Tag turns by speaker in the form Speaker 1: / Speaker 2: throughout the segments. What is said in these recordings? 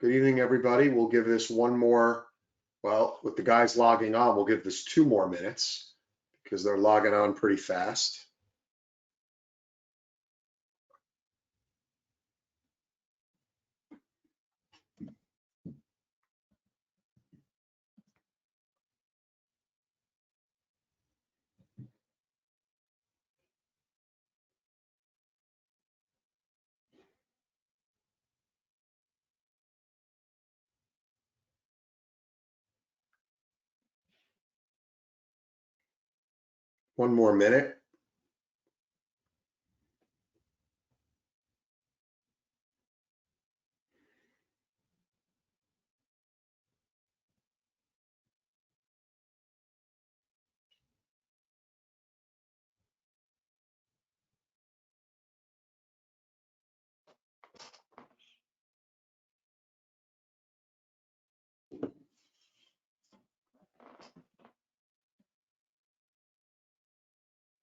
Speaker 1: Good evening, everybody. We'll give this one more, well, with the guys logging on, we'll give this 2 more minutes because they're logging on pretty fast. One more minute.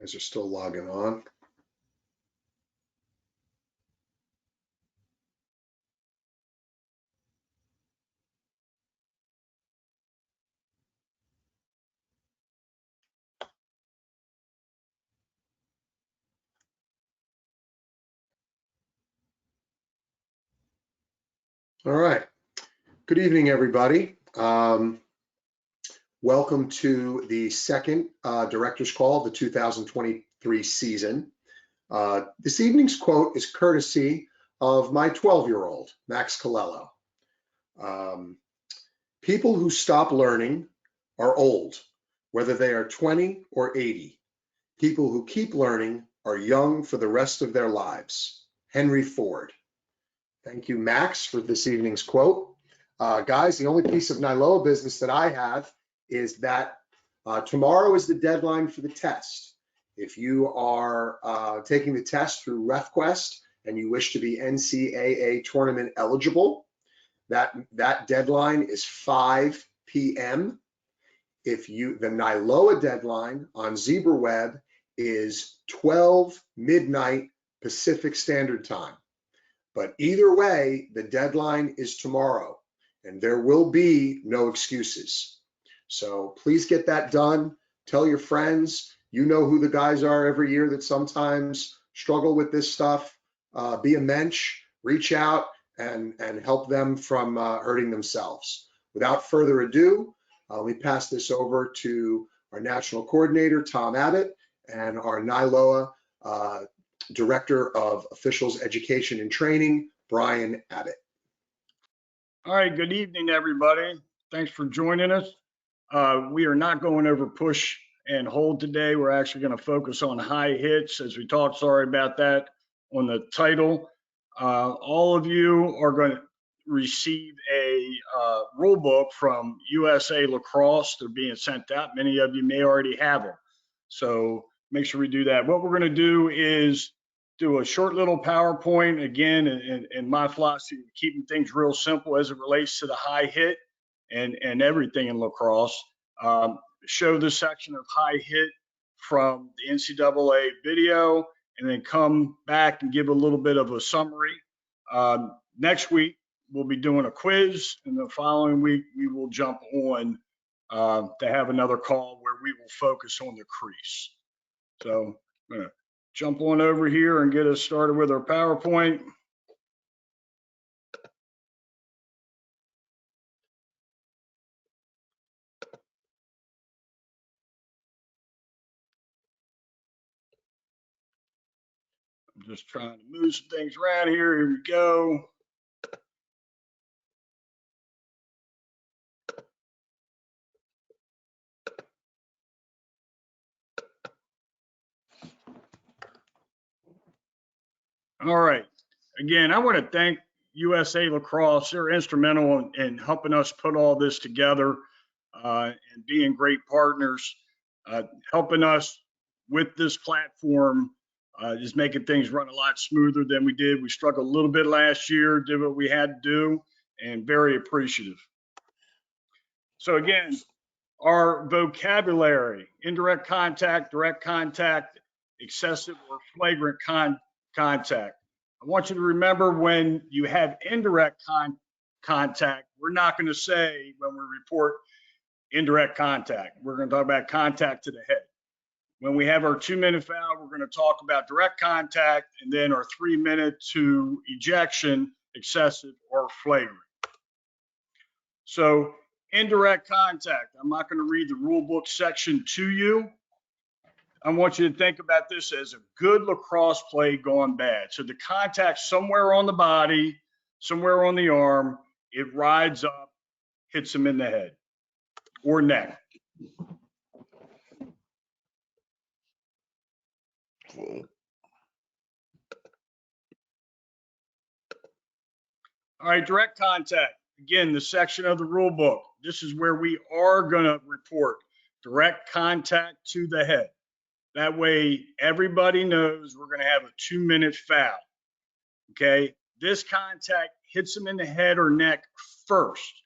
Speaker 1: Guys are still logging on. All right. Good evening, everybody. Welcome to the second director's call of the 2023 season. This evening's quote is courtesy of my 12-year-old, Max Colello. People who stop learning are old, whether they are 20 or 80. People who keep learning are young for the rest of their lives. Henry Ford. Thank you, Max, for this evening's quote. Guys, the only piece of NILOA business that I have is that tomorrow is the deadline for the test. If you are taking the test through RefQuest and you wish to be NCAA tournament eligible, that deadline is 5 p.m. The NILOA deadline on ZebraWeb is 12 midnight Pacific Standard Time. But either way, the deadline is tomorrow, and there will be no excuses. So please get that done. Tell your friends. You know who the guys are every year that sometimes struggle with this stuff. Be a mensch, reach out and help them from hurting themselves. Without further ado, let me pass this over to our national coordinator, Tom Abbott, and our NILOA Director of Officials Education and Training, Brian Abbott.
Speaker 2: All right, good evening, everybody. Thanks for joining us. We are not going over push and hold today. We're actually going to focus on high hits as we talked, sorry about that, on the title. All of you are going to receive a rule book from USA Lacrosse. They're being sent out. Many of you may already have them. So make sure we do that. What we're going to do is do a short little PowerPoint, again, and my philosophy, keeping things real simple as it relates to the high hit and everything in lacrosse. Show the section of high hit from the NCAA video, and then come back and give a little bit of a summary. Next week, we'll be doing a quiz, and the following week, we will jump on to have another call where we will focus on the crease. So I'm going to jump on over here and get us started with our PowerPoint. I'm just trying to move some things around here. Here we go. All right. Again, I want to thank USA Lacrosse. They're instrumental in helping us put all this together and being great partners, helping us with this platform, just making things run a lot smoother than we did. We struggled a little bit last year, did what we had to do, and very appreciative. So again, our vocabulary: indirect contact, direct contact, excessive or flagrant contact. I want you to remember, when you have indirect contact. We're not going to say when we report indirect contact. We're going to talk about contact to the head. When we have our 2-minute foul, we're going to talk about direct contact, and then our 3-minute to ejection, excessive or flagrant. So indirect contact, I'm not going to read the rule book section to you. I want you to think about this as a good lacrosse play gone bad. So the contact somewhere on the body, somewhere on the arm, it rides up, hits him in the head or neck. All right, direct contact. Again, the section of the rule book. This is where we are going to report direct contact to the head. That way, everybody knows we're going to have a 2-minute foul. Okay, this contact hits him in the head or neck first.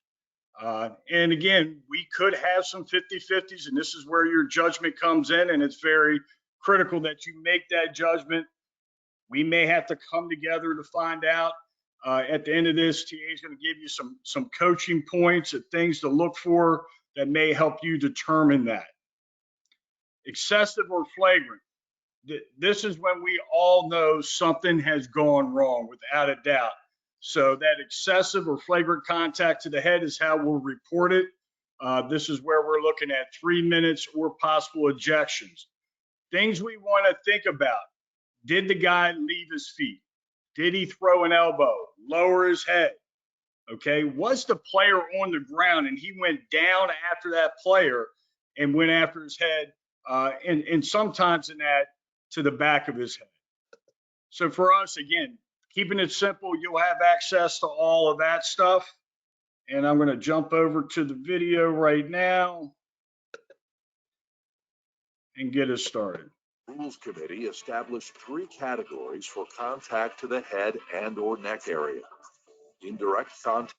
Speaker 2: And again, we could have some 50-50s, and this is where your judgment comes in, and it's very critical that you make that judgment. We may have to come together to find out. At the end of this, TA is going to give you some coaching points and things to look for that may help you determine that. Excessive or flagrant. This is when we all know something has gone wrong, without a doubt. So that excessive or flagrant contact to the head is how we'll report it. This is where we're looking at 3 minutes or possible ejections. Things we want to think about. Did the guy leave his feet? Did he throw an elbow? Lower his head? Okay. Was the player on the ground and he went down after that player and went after his head? And sometimes in that to the back of his head. So for us, again, keeping it simple, you'll have access to all of that stuff. And I'm going to jump over to the video right now and get us started.
Speaker 3: Rules Committee established 3 categories for contact to the head and or neck area. Indirect contact,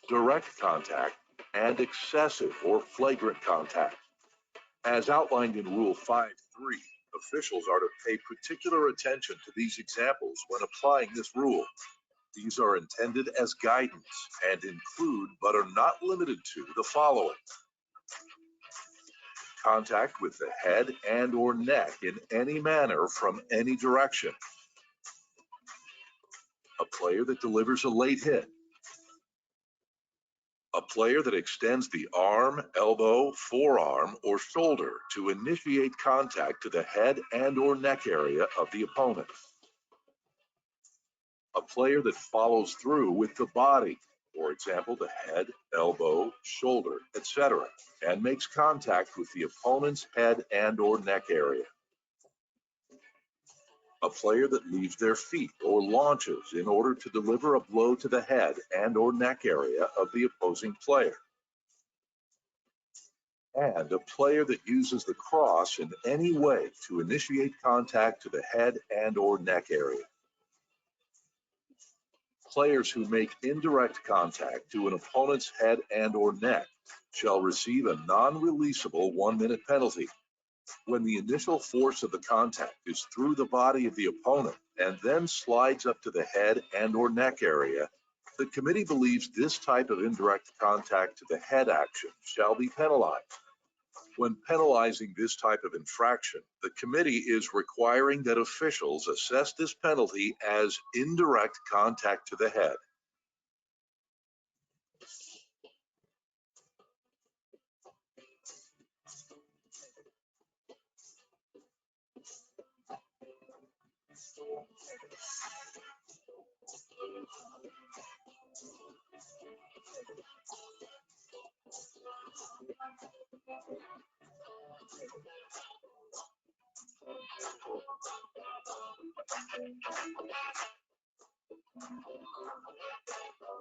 Speaker 3: direct contact, and excessive or flagrant contact. As outlined in Rule 5.3, officials are to pay particular attention to these examples when applying this rule. These are intended as guidance and include, but are not limited to, the following. Contact with the head and or neck in any manner from any direction. A player that delivers a late hit. A player that extends the arm, elbow, forearm, or shoulder to initiate contact to the head and or neck area of the opponent. A player that follows through with the body, for example, the head, elbow, shoulder, etc., and makes contact with the opponent's head and or neck area. A player that leaves their feet or launches in order to deliver a blow to the head and or neck area of the opposing player. And a player that uses the cross in any way to initiate contact to the head and or neck area. Players who make indirect contact to an opponent's head and or neck shall receive a non-releasable 1-minute penalty. When the initial force of the contact is through the body of the opponent and then slides up to the head and or neck area, the committee believes this type of indirect contact to the head action shall be penalized. When penalizing this type of infraction, the committee is requiring that officials assess this penalty as indirect contact to the head.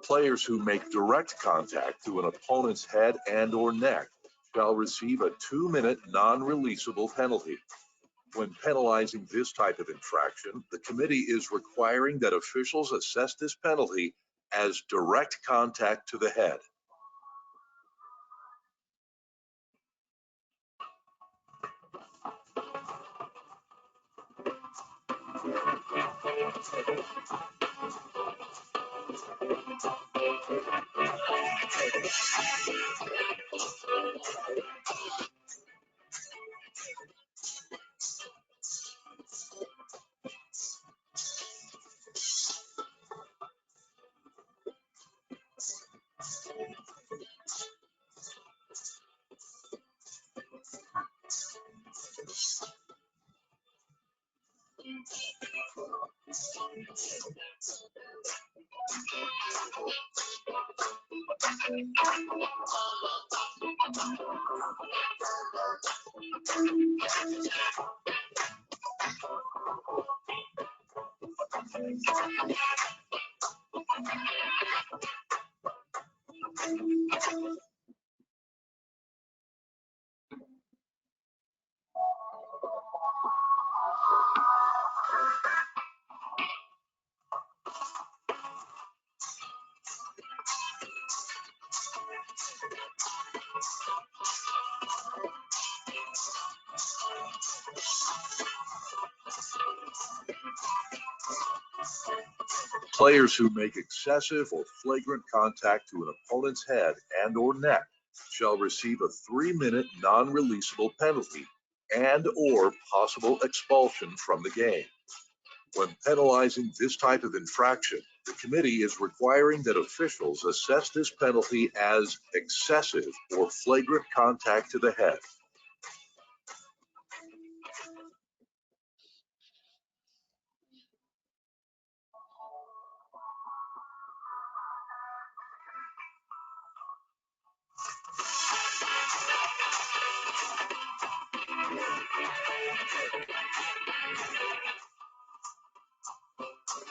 Speaker 3: Players who make direct contact to an opponent's head and or neck shall receive a 2-minute non-releasable penalty. When penalizing this type of infraction, the committee is requiring that officials assess this penalty as direct contact to the head. Players who make excessive or flagrant contact to an opponent's head and or neck shall receive a 3-minute non-releasable penalty and or possible expulsion from the game. When penalizing this type of infraction, the committee is requiring that officials assess this penalty as excessive or flagrant contact to the head.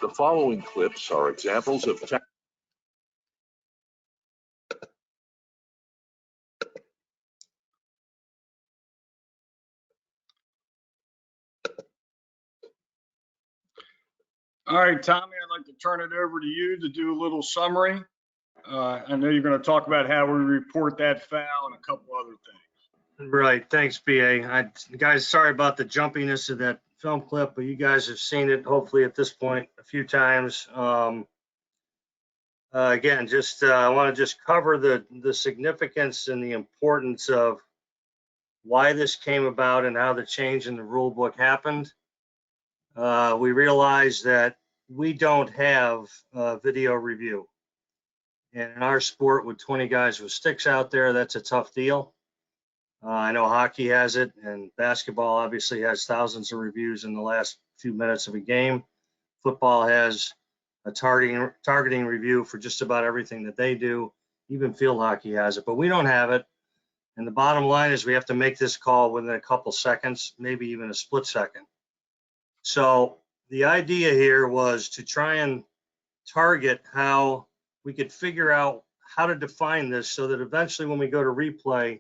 Speaker 3: The following clips are examples of
Speaker 2: All right, Tommy, I'd like to turn it over to you to do a little summary. I know you're going to talk about how we report that foul and a couple other things.
Speaker 4: Right. Thanks, BA. Guys, sorry about the jumpiness of that film clip, but you guys have seen it hopefully at this point a few times. Again, just I want to just cover the significance and the importance of why this came about and how the change in the rule book happened. We realized that we don't have video review. And in our sport with 20 guys with sticks out there, that's a tough deal. I know hockey has it, and basketball obviously has thousands of reviews in the last few minutes of a game. Football has a targeting review for just about everything that they do. Even field hockey has it, but we don't have it. And the bottom line is we have to make this call within a couple seconds, maybe even a split second. So the idea here was to try and target how we could figure out how to define this so that eventually when we go to replay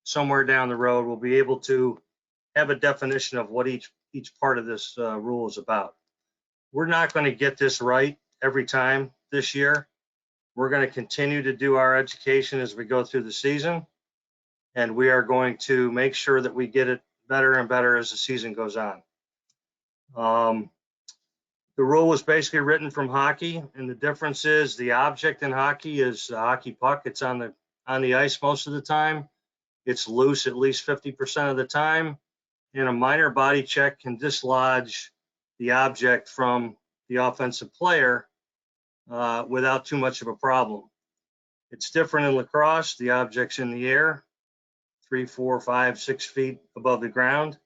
Speaker 4: somewhere down the road, we'll be able to have a definition of what each part of this rule is about. We're not going to get this right every time this year. We're going to continue to do our education as we go through the season, and we are going to make sure that we get it better and better as the season goes on. The rule was basically written from hockey, and the difference is the object in hockey is a hockey puck. It's on the ice most of the time. It's loose at least 50% of the time, and a minor body check can dislodge the object from the offensive player without too much of a problem. It's different in lacrosse. The object's in the air, 3, 4, 5, 6 feet above the ground.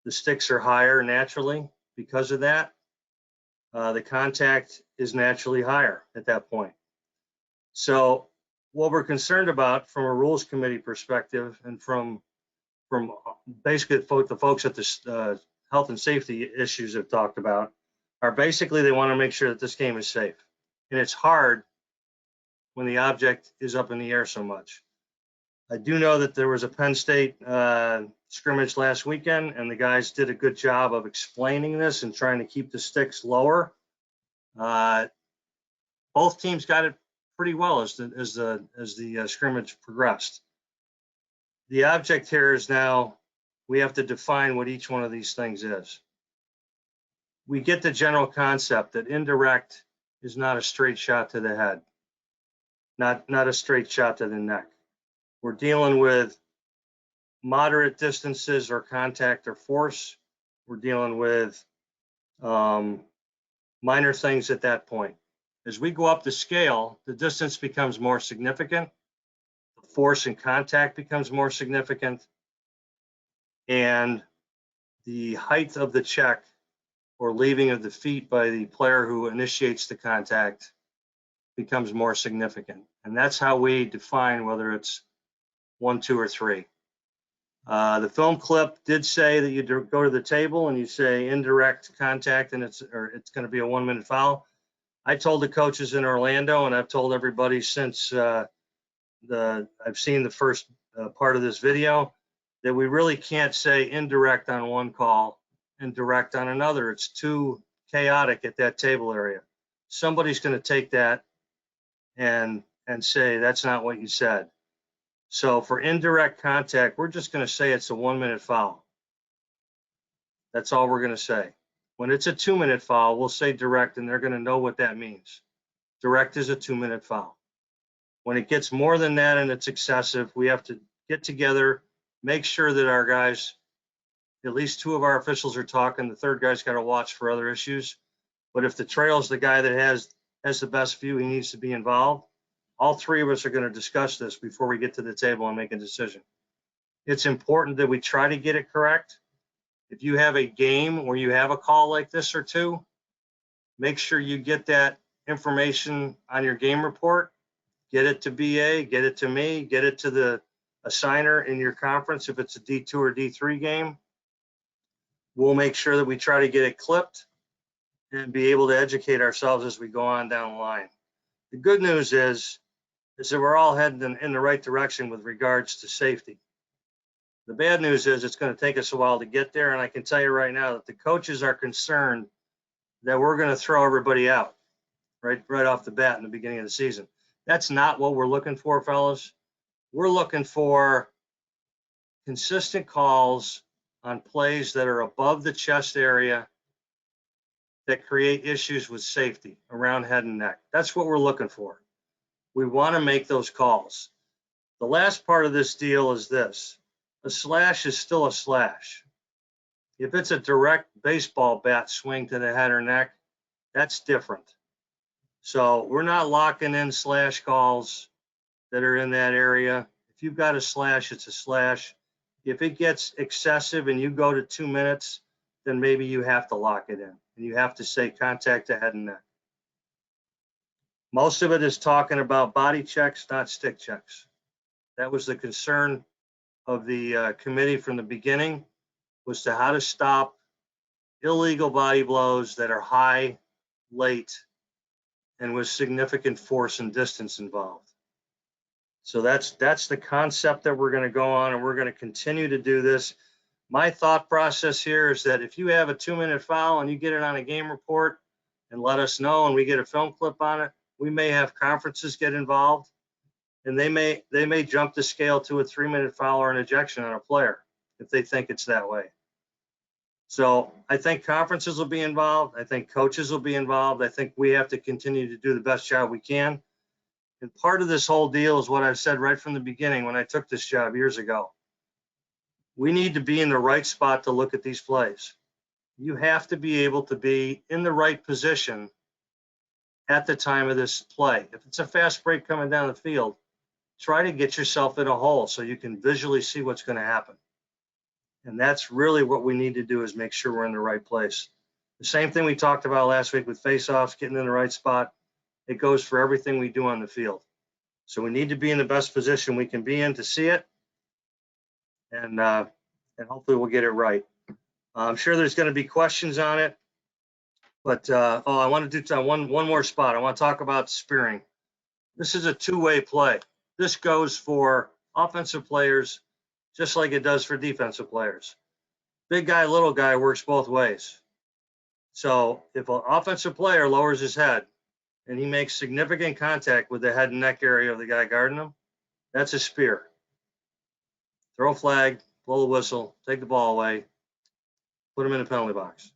Speaker 4: The sticks are higher naturally because of that. The contact is naturally higher at that point. So what we're concerned about from a rules committee perspective and from basically the folks at the health and safety issues have talked about are basically they want to make sure that this game is safe. And it's hard when the object is up in the air so much. I do know that there was a Penn State scrimmage last weekend, and the guys did a good job of explaining this and trying to keep the sticks lower. Both teams got it pretty well as the scrimmage progressed. The object here is now we have to define what each one of these things is. we get the general concept that indirect is not a straight shot to the head, not a straight shot to the neck. We're dealing with moderate distances or contact or force. We're dealing with minor things at that point. As we go up the scale, the distance becomes more significant, the force and contact becomes more significant, and the height of the check or leaving of the feet by the player who initiates the contact becomes more significant. And that's how we define whether it's 1, 2, or 3. The film clip did say that you go to the table and you say indirect contact, and it's going to be a 1-minute foul. I told the coaches in Orlando, and I've told everybody since I've seen the first part of this video, that we really can't say indirect on one call and direct on another. It's too chaotic at that table area. Somebody's going to take that and say that's not what you said. So for indirect contact, we're just going to say it's a 1-minute foul. That's all we're going to say. When it's a 2-minute foul, we'll say direct, and they're going to know what that means. Direct is a 2-minute foul. When it gets more than that and it's excessive, we have to get together, make sure that our guys, at least 2 of our officials are talking. The third guy's got to watch for other issues. But if the trail's the guy that has the best view, he needs to be involved. All 3 of us are going to discuss this before we get to the table and make a decision. It's important that we try to get it correct. If you have a game where you have a call like this or 2, make sure you get that information on your game report. Get it to BA, get it to me, get it to the assigner in your conference if it's a D2 or D3 game. We'll make sure that we try to get it clipped and be able to educate ourselves as we go on down the line. The good news is that we're all heading in the right direction with regards to safety. The bad news is it's going to take us a while to get there, and I can tell you right now that the coaches are concerned that we're going to throw everybody out right off the bat in the beginning of the season. That's not what we're looking for, fellas. We're looking for consistent calls on plays that are above the chest area that create issues with safety around head and neck. That's what we're looking for. We want to make those calls. The last part of this deal is this. A slash is still a slash. If it's a direct baseball bat swing to the head or neck, that's different. So we're not locking in slash calls that are in that area. If you've got a slash, it's a slash. If it gets excessive and you go to 2 minutes, then maybe you have to lock it in and you have to say contact to head and neck. Most of it is talking about body checks, not stick checks. That was the concern of the committee from the beginning, was to how to stop illegal body blows that are high, late, and with significant force and distance involved. So that's the concept that we're going to go on, and we're going to continue to do this. My thought process here is that if you have a 2-minute foul and you get it on a game report and let us know and we get a film clip on it, we may have conferences get involved, and they may jump the scale to a 3-minute foul or an ejection on a player if they think it's that way. So I think conferences will be involved. I think coaches will be involved. I think we have to continue to do the best job we can. And part of this whole deal is what I've said right from the beginning when I took this job years ago. We need to be in the right spot to look at these plays. You have to be able to be in the right position at the time of this play. If it's a fast break coming down the field, try to get yourself in a hole so you can visually see what's going to happen. And that's really what we need to do, is make sure we're in the right place. The same thing we talked about last week with face-offs, getting in the right spot. It goes for everything we do on the field. So we need to be in the best position we can be in to see it, and hopefully we'll get it right. I'm sure there's going to be questions on it, but I want to do one more spot. I want to talk about spearing. This is a two-way play. This goes for offensive players just like it does for defensive players. Big guy, little guy works both ways. So if an offensive player lowers his head and he makes significant contact with the head and neck area of the guy guarding him, that's a spear. Throw a flag, blow the whistle, take the ball away, put him in the penalty box.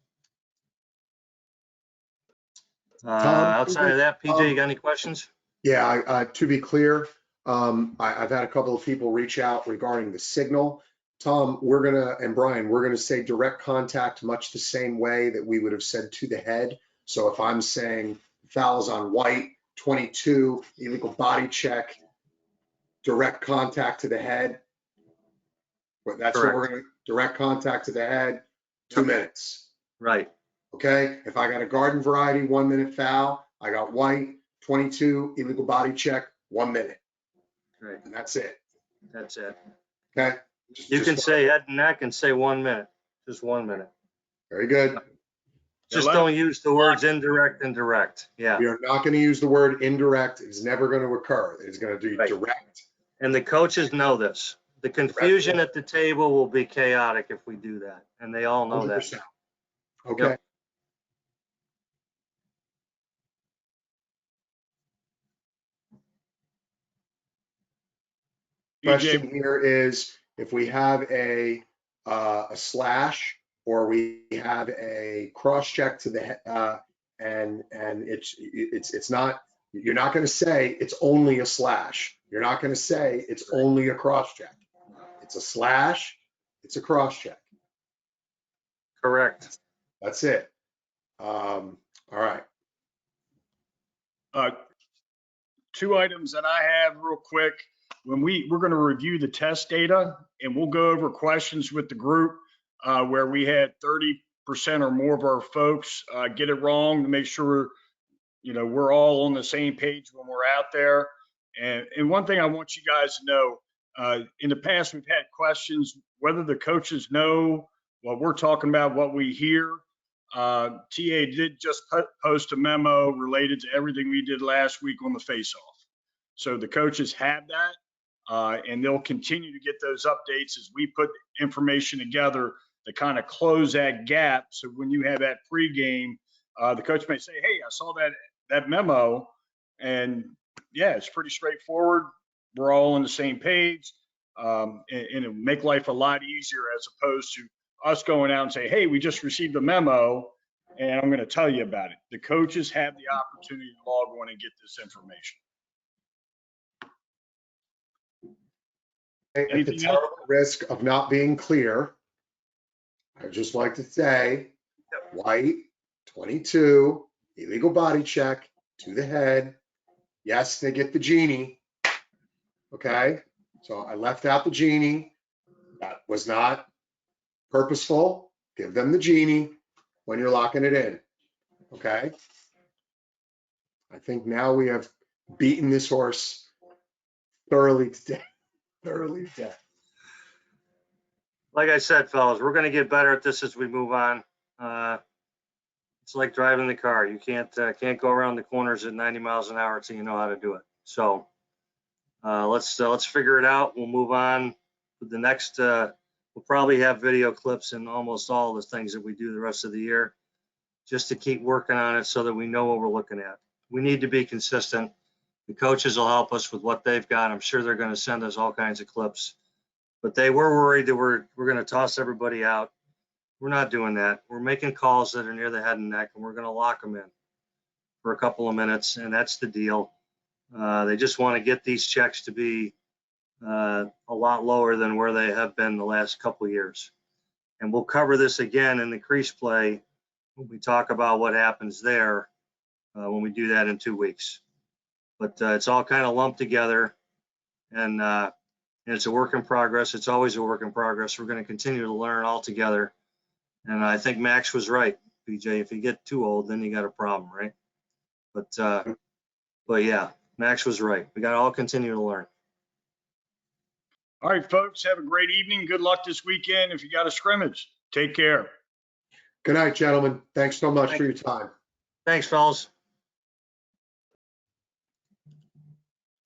Speaker 4: Outside of that, PJ, you got any questions?
Speaker 1: Yeah, to be clear, I've had a couple of people reach out regarding the signal. Tom, and Brian, we're gonna say direct contact much the same way that we would have said to the head. So if I'm saying fouls on White, 22, illegal body check, direct contact to the head. But that's what we're gonna, direct contact to the head, 2 minutes.
Speaker 4: Right.
Speaker 1: Okay, if I got a garden variety 1 minute foul, I got White, 22, illegal body check, 1 minute.
Speaker 4: Right.
Speaker 1: And that's it.
Speaker 4: That's it.
Speaker 1: Okay.
Speaker 4: You can say head and neck and say 1 minute, just 1 minute.
Speaker 1: Very good.
Speaker 4: Just don't use the words indirect and direct. Yeah.
Speaker 1: We are not going to use the word indirect. It's never going to occur. It's going to be direct.
Speaker 4: And the coaches know this. The confusion at the table will be chaotic if we do that. And they all know
Speaker 1: 100%.
Speaker 4: that.
Speaker 1: Okay.
Speaker 4: Yep.
Speaker 1: Question here is if we have a slash or we have a cross check to the and it's not, you're not going to say it's only a slash. You're not going to say it's only a cross check. It's a slash, it's a cross check.
Speaker 4: Correct.
Speaker 1: That's it. All right.
Speaker 2: 2 items that I have real quick. When we're going to review the test data, and we'll go over questions with the group where we had 30% or more of our folks get it wrong, to make sure we're all on the same page when we're out there. And one thing I want you guys to know, in the past we've had questions whether the coaches know what we're talking about, what we hear. TA did just post a memo related to everything we did last week on the face-off. So the coaches have that. And they'll continue to get those updates as we put information together to kind of close that gap. So when you have that pregame, the coach may say, hey, I saw that memo, and yeah, it's pretty straightforward. We're all on the same page, and it'll make life a lot easier as opposed to us going out and say, hey, we just received a memo and I'm going to tell you about it. The coaches have the opportunity to log on and get this information.
Speaker 1: At the terrible risk of not being clear, I'd just like to say, White, 22, illegal body check to the head. Yes, they get the genie. Okay, so I left out the genie. That was not purposeful. Give them the genie when you're locking it in. Okay. I think now we have beaten this horse thoroughly to death. Thoroughly to death.
Speaker 4: Like I said, fellas, we're going to get better at this as we move on. It's like driving the car. You can't go around the corners at 90 miles an hour until you know how to do it. So let's figure it out. We'll move on to the next. We'll probably have video clips in almost all the things that we do the rest of the year, just to keep working on it so that we know what we're looking at. We need to be consistent. The coaches will help us with what they've got. I'm sure they're going to send us all kinds of clips, but they were worried that we're going to toss everybody out. We're not doing that. We're making calls that are near the head and neck, and we're going to lock them in for a couple of minutes, and that's the deal. They just want to get these checks to be a lot lower than where they have been the last couple of years. And we'll cover this again in the crease play when we talk about what happens there when we do that in 2 weeks. But it's all kind of lumped together, and it's a work in progress. It's always a work in progress. We're going to continue to learn all together. And I think Max was right, PJ. If you get too old, then you got a problem, right? But yeah, Max was right. We got to all continue to learn.
Speaker 2: All right, folks, have a great evening. Good luck this weekend. If you got a scrimmage, take care.
Speaker 1: Good night, gentlemen. Thanks so much for your time.
Speaker 4: Thanks, fellas.